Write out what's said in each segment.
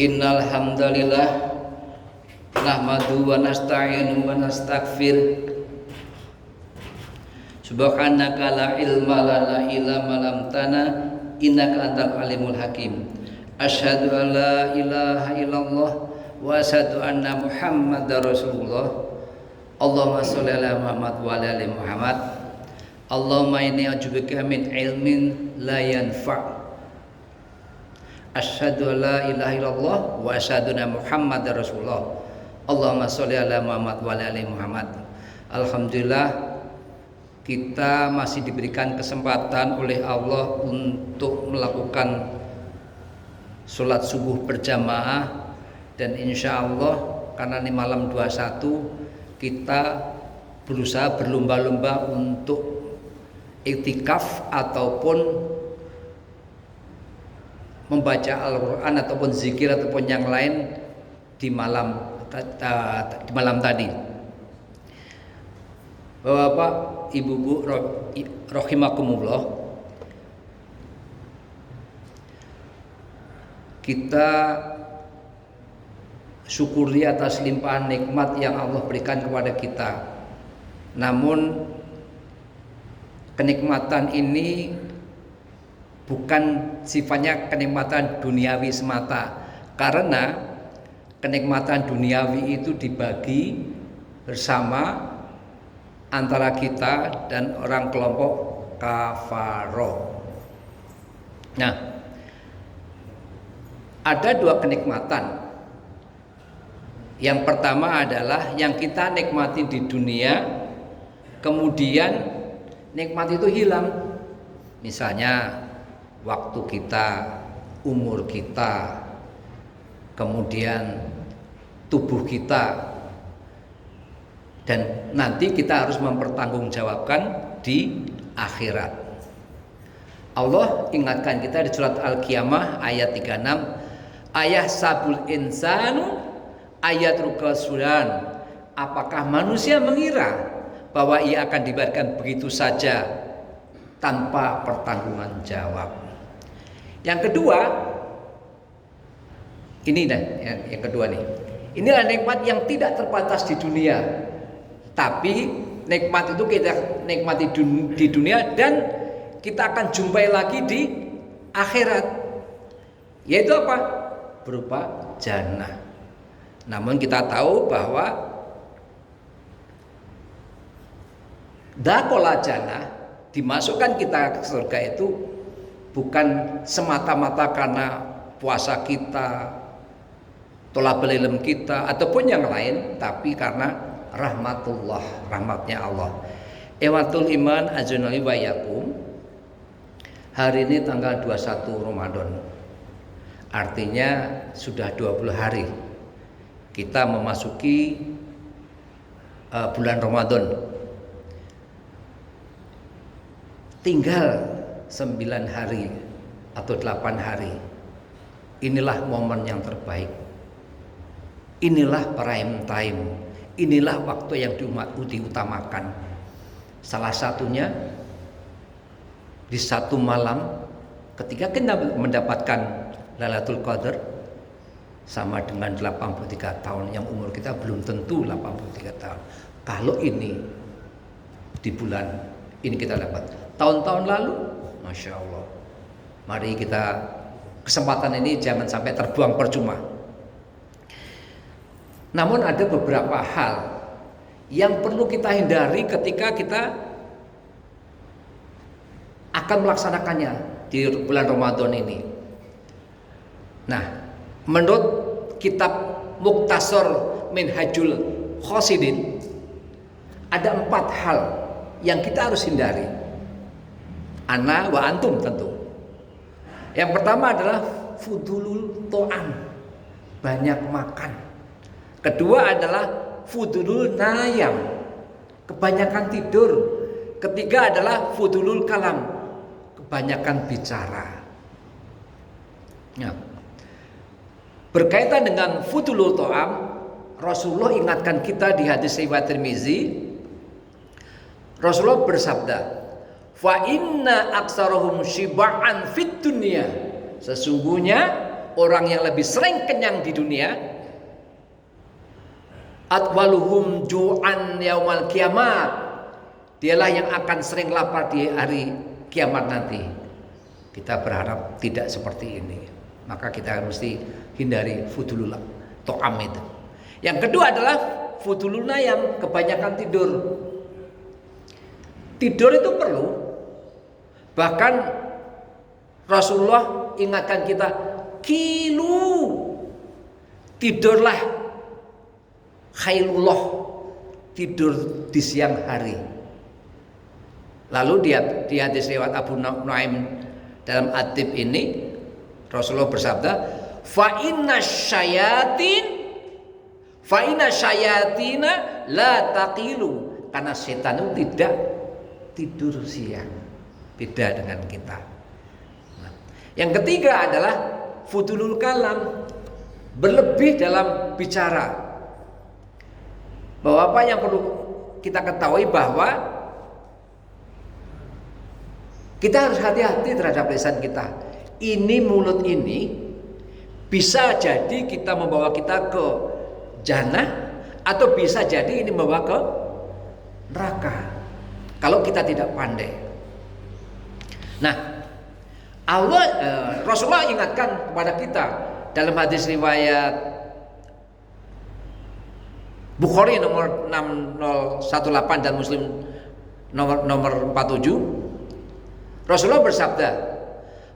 Innal hamdalillah nahmadu wa nasta'inu wa nastaghfir. Subhanaka la ilma lana illa ma 'allamtana innaka antal alimul hakim. Asyhadu an la ilaha illallah wa asyhadu anna Muhammadar Rasulullah. Allahumma sholli ala Muhammad wa ala ali Muhammad. Allahumma inni a'udzubika min ilmin la yanfa'. Asyhadu an la ilaha illallah wa asyhadu anna Muhammadar Rasulullah. Allahumma sholli ala Muhammad wa ala ali Muhammad. Alhamdulillah, kita masih diberikan kesempatan oleh Allah untuk melakukan sholat subuh berjamaah, dan insya Allah karena ini malam 21 kita berusaha berlomba-lomba untuk iktikaf ataupun membaca Al-Quran ataupun zikir ataupun yang lain di malam tadi. Bapak, Ibu-ibu rahimakumullah, kita syukuri atas limpahan nikmat yang Allah berikan kepada kita. Namun kenikmatan ini bukan sifatnya kenikmatan duniawi semata, karena kenikmatan duniawi itu dibagi bersama antara kita dan orang kelompok kafaroh. Nah, ada dua kenikmatan. Yang pertama adalah yang kita nikmati di dunia, kemudian nikmat itu hilang. Misalnya waktu kita, umur kita, kemudian tubuh kita, dan nanti kita harus mempertanggungjawabkan di akhirat. Allah ingatkan kita di surat Al-Qiyamah ayat 36, ayah sabul insanu ayat rukasulan, apakah manusia mengira bahwa ia akan dibiarkan begitu saja tanpa pertanggungan jawab. Yang kedua, ini dah yang kedua nih. Inilah nikmat yang tidak terbatas di dunia, tapi nikmat itu kita nikmati di dunia dan kita akan jumpai lagi di akhirat. Yaitu apa? Berupa jannah. Namun kita tahu bahwa dakola jannah, dimasukkan kita ke surga itu bukan semata-mata karena puasa kita, tolabul ilm kita ataupun yang lain, tapi karena rahmatnya Allah. Ewatul iman azunali wa yakum. Hari ini tanggal 21 Ramadan. Artinya sudah 20 hari kita memasuki bulan Ramadan. Tinggal 9 hari atau 8 hari. Inilah momen yang terbaik. Inilah prime time. Inilah waktu yang diutamakan. Salah satunya di satu malam ketika kita mendapatkan Lailatul Qadar sama dengan 83 tahun, yang umur kita belum tentu 83 tahun. Kalau ini di bulan ini kita dapat. Tahun-tahun lalu, Masya Allah. Mari kita, kesempatan ini jangan sampai terbuang percuma. Namun ada beberapa hal yang perlu kita hindari ketika kita akan melaksanakannya di bulan Ramadan ini. Nah, menurut kitab Mukhtasar Minhajul Qasidin, ada 4 hal yang kita harus hindari. Ana wa antum tentu. Yang pertama adalah fudulul to'am, banyak makan. Kedua adalah fudulul nayam, kebanyakan tidur. Ketiga adalah fudulul kalam, kebanyakan bicara. Nah, berkaitan dengan fudulul to'am, Rasulullah ingatkan kita di hadis riwayat Tirmizi. Rasulullah bersabda, fa inna aktsarahum syiba'an fid dunya, sesungguhnya orang yang lebih sering kenyang di dunia, atwaluhum ju'an yaumal kiamat, dialah yang akan sering lapar di hari kiamat nanti. Kita berharap tidak seperti ini, maka kita mesti hindari fudulul to'am itu. Yang kedua adalah fuduluna yang kebanyakan tidur. Tidur itu perlu. Bahkan Rasulullah ingatkan kita, kilu, tidurlah khairullah, tidur di siang hari. Lalu di hadis riwayat Abu Nuaim dalam At-Tib ini Rasulullah bersabda, fa inna syayatina la taqilu, karena setan itu tidak tidur siang, beda dengan kita. Nah, yang ketiga adalah fudulul kalam, berlebih dalam bicara. Bahwa apa yang perlu kita ketahui bahwa kita harus hati-hati terhadap lisan kita. Ini mulut ini bisa jadi kita membawa kita ke jannah, atau bisa jadi ini membawa ke neraka kalau kita tidak pandai. Nah, Rasulullah ingatkan kepada kita dalam hadis riwayat Bukhari nomor 6018 dan Muslim nomor 47, Rasulullah bersabda,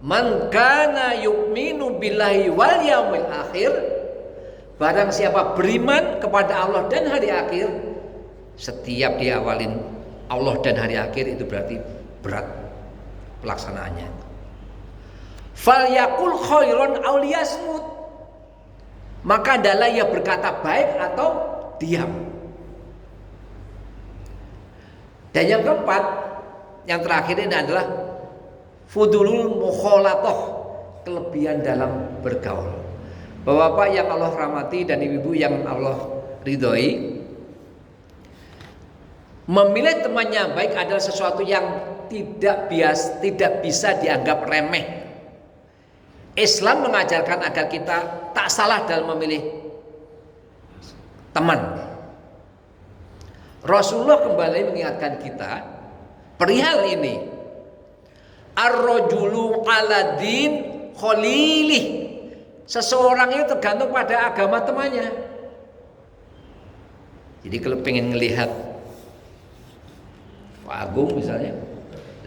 man kana yu'minu billahi wal yaumil akhir, barang siapa beriman kepada Allah dan hari akhir, setiap diawalin Allah dan hari akhir itu berarti berat pelaksanaannya. Fal yakul khairon aw liyasmut, maka adalah ia berkata baik atau diam. Dan yang keempat, yang terakhir ini adalah fudulul mukhalatoh, kelebihan dalam bergaul. Bapak-bapak yang Allah rahmati dan ibu-ibu yang Allah ridhoi, memilih teman yang baik adalah sesuatu yang tidak bisa dianggap remeh. Islam mengajarkan agar kita tak salah dalam memilih teman. Rasulullah kembali mengingatkan kita perihal ini. Ar-rajulu ala din khalilih, seseorang itu tergantung pada agama temannya. Jadi kalau pengen ngelihat Pak Agung misalnya,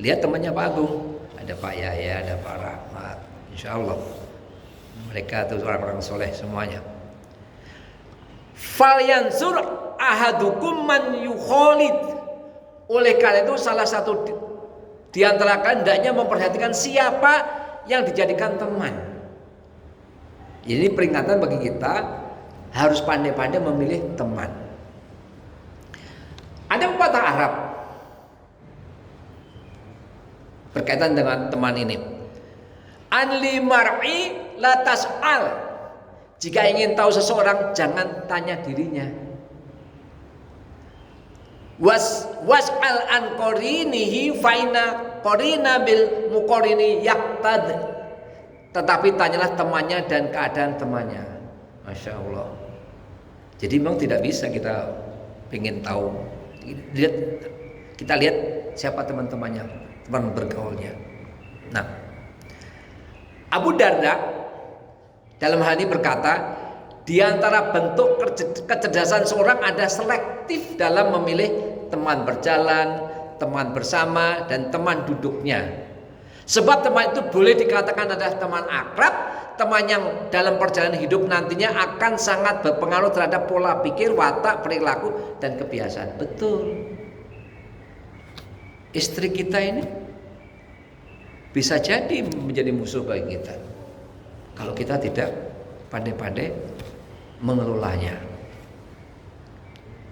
lihat temannya Pak Agung, ada Pak Yahya, ada Pak Rahmat, insya Allah mereka itu orang-orang soleh semuanya. Falyansur ahadukum man yukhalid, oleh karena itu salah satu di antara kalian hendaknya memperhatikan siapa yang dijadikan teman. Jadi peringatan bagi kita harus pandai-pandai memilih teman. Ada pepatah Arab berkaitan dengan teman ini. Anli mar'i la tas'al, jika ingin tahu seseorang jangan tanya dirinya. Was'al an qarinihi faina qarina bil muqarini yaqtad, tetapi tanyalah temannya dan keadaan temannya. Masya Allah. Jadi memang tidak bisa kita ingin tahu, kita lihat siapa teman-temannya, teman bergaulnya. Nah, Abu Darda dalam hal ini berkata, di antara bentuk kecerdasan seorang ada selektif dalam memilih teman berjalan, teman bersama, dan teman duduknya. Sebab teman itu boleh dikatakan adalah teman akrab, teman yang dalam perjalanan hidup nantinya akan sangat berpengaruh terhadap pola pikir, watak, perilaku, dan kebiasaan. Betul. Istri kita ini bisa jadi menjadi musuh bagi kita kalau kita tidak pandai-pandai mengelolanya.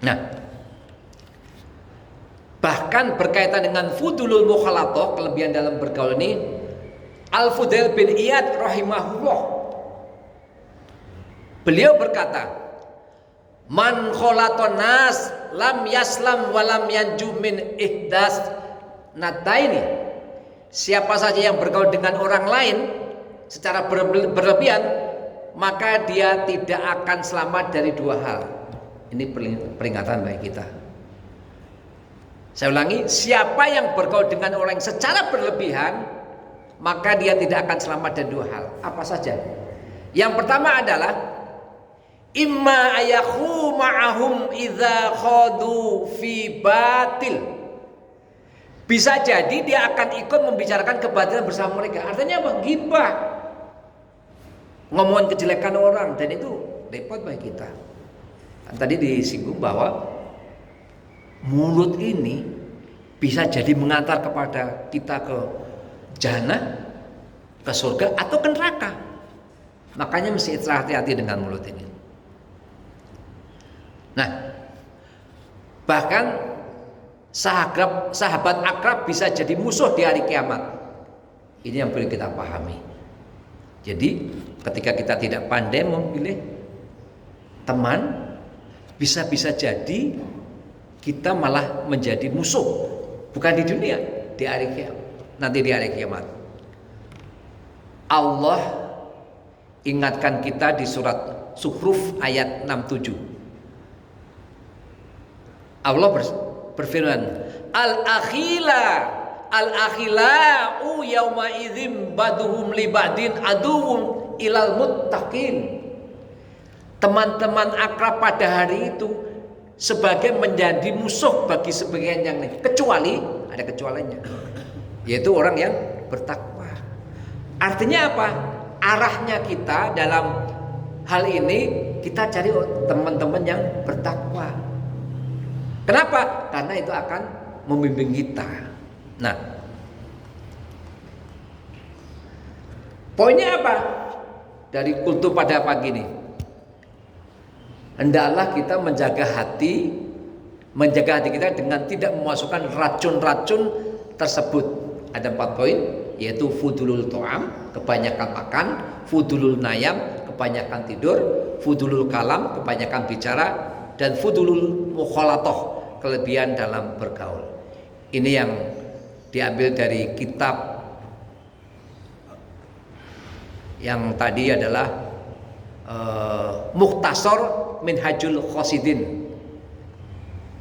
Nah, bahkan berkaitan dengan fudulul mukhalatoh, kelebihan dalam bergaul ini, Al-Fudail bin Iyad rahimahullah, beliau berkata, man khalaton nas lam yaslam walam yanju min ihdas nataini, siapa saja yang bergaul dengan orang lain secara berlebihan, maka dia tidak akan selamat dari dua hal. Ini peringatan bagi kita. Saya ulangi, siapa yang bergaul dengan orang yang secara berlebihan, maka dia tidak akan selamat dari dua hal. Apa saja? Yang pertama adalah imma ayahu ma'ahum idza khadu fi batil. Bisa jadi dia akan ikut membicarakan kebatilan bersama mereka. Artinya apa? Ghibah, ngomongin kejelekan orang, dan itu repot bagi kita. Tadi disinggung bahwa mulut ini bisa jadi mengantar kepada kita ke jannah, ke surga atau ke neraka. Makanya mesti hati-hati dengan mulut ini. Nah, bahkan sahabat akrab bisa jadi musuh di hari kiamat. Ini yang perlu kita pahami. Jadi ketika kita tidak pandai memilih teman, bisa jadi kita malah menjadi musuh, bukan di dunia, di hari kiamat. Nanti di hari kiamat Allah ingatkan kita di surat Zukhruf ayat 67. Allah berfirman, al-akhila'u yawma idzin baduhum li ba'din aduwwum ilal muttaqin. Teman-teman akrab pada hari itu sebagai menjadi musuh bagi sebagian yang lain, kecuali ada kecualinya, yaitu orang yang bertakwa. Artinya apa? Arahnya kita dalam hal ini, kita cari teman-teman yang bertakwa. Kenapa? Karena itu akan membimbing kita. Nah, poinnya apa dari kultur pada pagi ini? Hendaklah kita menjaga hati kita dengan tidak memasukkan racun-racun tersebut. Ada 4 poin, yaitu fudulul to'am, kebanyakan makan; fudulul nayam, kebanyakan tidur; fudulul kalam, kebanyakan bicara; dan fudulul mukhalatoh, kelebihan dalam bergaul. Ini yang diambil dari kitab yang tadi adalah Mukhtasar Minhajul Qasidin.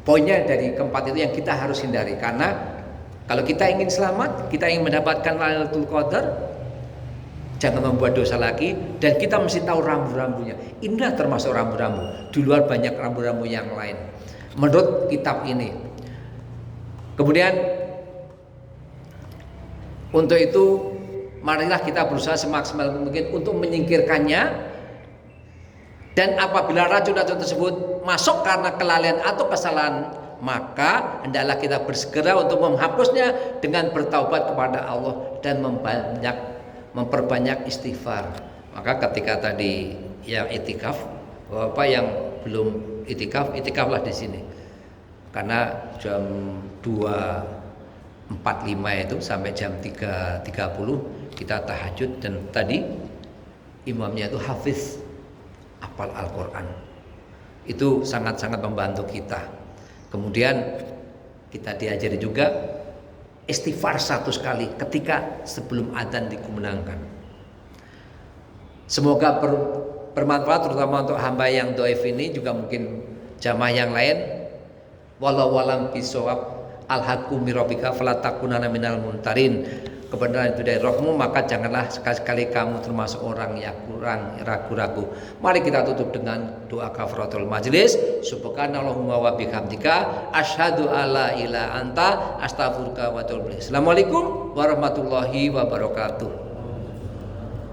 Poinnya dari keempat itu yang kita harus hindari, karena kalau kita ingin selamat, kita ingin mendapatkan Lailatul Qadar, jangan membuat dosa lagi, dan kita mesti tahu rambu-rambunya. Inilah termasuk rambu-rambu, di luar banyak rambu-rambu yang lain menurut kitab ini. Kemudian untuk itu marilah kita berusaha semaksimal mungkin untuk menyingkirkannya. Dan apabila racun-racun tersebut masuk karena kelalaian atau kesalahan, maka hendaklah kita bersegera untuk menghapusnya dengan bertaubat kepada Allah dan memperbanyak istighfar. Maka ketika tadi yang itikaf, Bapak yang belum itikaflah di sini. Karena jam 2.45 itu sampai jam 3.30 kita tahajud, dan tadi imamnya itu hafiz, hafal Al-Quran. Itu sangat-sangat membantu kita. Kemudian kita diajari juga istighfar 1 kali ketika sebelum adzan dikumandangkan. Semoga bermanfaat, terutama untuk hamba yang dhaif ini, juga mungkin jamaah yang lain. Wallahu a'lam bishawab. Al-haqqu mir rabbika fala takunanna minal mumtarin. Kebenaran itu dari rohmu, maka janganlah sekali-kali kamu termasuk orang yang kurang ragu-ragu. Mari kita tutup dengan doa kafaratul majlis. Subhanallahumma wa bihamdika asyhadu alla ilaha anta astaghfiruka wa atubu ilaik. Assalamualaikum warahmatullahi wabarakatuh.